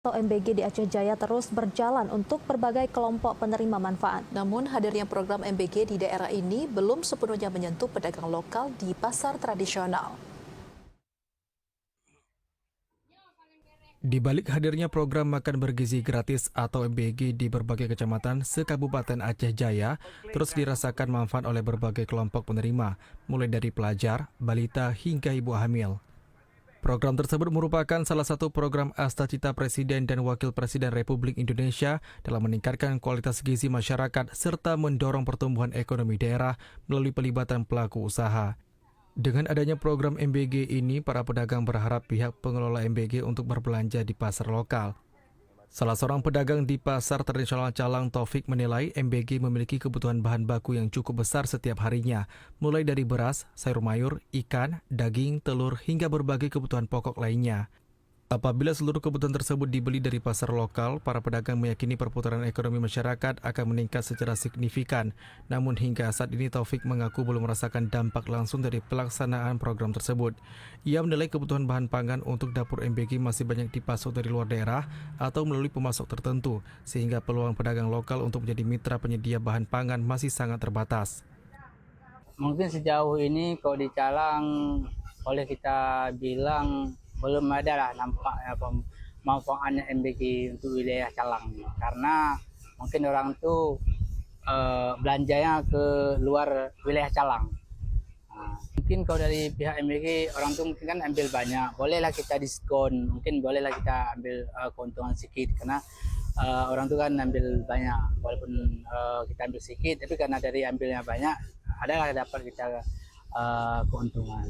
atau MBG di Aceh Jaya terus berjalan untuk berbagai kelompok penerima manfaat. Namun hadirnya program MBG di daerah ini belum sepenuhnya menyentuh pedagang lokal di pasar tradisional. Di balik hadirnya program makan bergizi gratis atau MBG di berbagai kecamatan se-Kabupaten Aceh Jaya, terus dirasakan manfaat oleh berbagai kelompok penerima, mulai dari pelajar, balita hingga ibu hamil. Program tersebut merupakan salah satu program Astacita Presiden dan Wakil Presiden Republik Indonesia dalam meningkatkan kualitas gizi masyarakat serta mendorong pertumbuhan ekonomi daerah melalui pelibatan pelaku usaha. Dengan adanya program MBG ini, para pedagang berharap pihak pengelola MBG untuk berbelanja di pasar lokal. Salah seorang pedagang di pasar tradisional Calang, Taufik, menilai MBG memiliki kebutuhan bahan baku yang cukup besar setiap harinya, mulai dari beras, sayur mayur, ikan, daging, telur, hingga berbagai kebutuhan pokok lainnya. Apabila seluruh kebutuhan tersebut dibeli dari pasar lokal, para pedagang meyakini perputaran ekonomi masyarakat akan meningkat secara signifikan. Namun hingga saat ini Taufik mengaku belum merasakan dampak langsung dari pelaksanaan program tersebut. Ia menilai kebutuhan bahan pangan untuk dapur MBG masih banyak dipasok dari luar daerah atau melalui pemasok tertentu, sehingga peluang pedagang lokal untuk menjadi mitra penyedia bahan pangan masih sangat terbatas. Mungkin sejauh ini kalau di Calang boleh kita bilang belum ada lah nampaknya pemanfaatnya MBG untuk wilayah Calang, karena mungkin orang tuh belanjanya ke luar wilayah Calang. Mungkin kalau dari pihak MBG orang tuh mungkin kan ambil banyak, bolehlah kita diskon, mungkin bolehlah kita ambil keuntungan sedikit, karena orang tuh kan ambil banyak, walaupun kita ambil sedikit, tapi karena dari ambilnya banyak, adalah dapat kita keuntungan.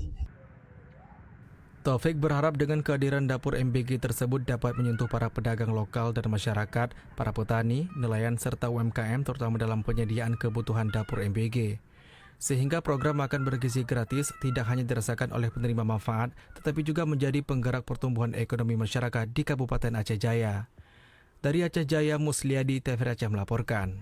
Taufik berharap dengan kehadiran dapur MBG tersebut dapat menyentuh para pedagang lokal dan masyarakat, para petani, nelayan, serta UMKM terutama dalam penyediaan kebutuhan dapur MBG. Sehingga program makan bergizi gratis tidak hanya dirasakan oleh penerima manfaat, tetapi juga menjadi penggerak pertumbuhan ekonomi masyarakat di Kabupaten Aceh Jaya. Dari Aceh Jaya, Musliadi, TVRI Aceh melaporkan.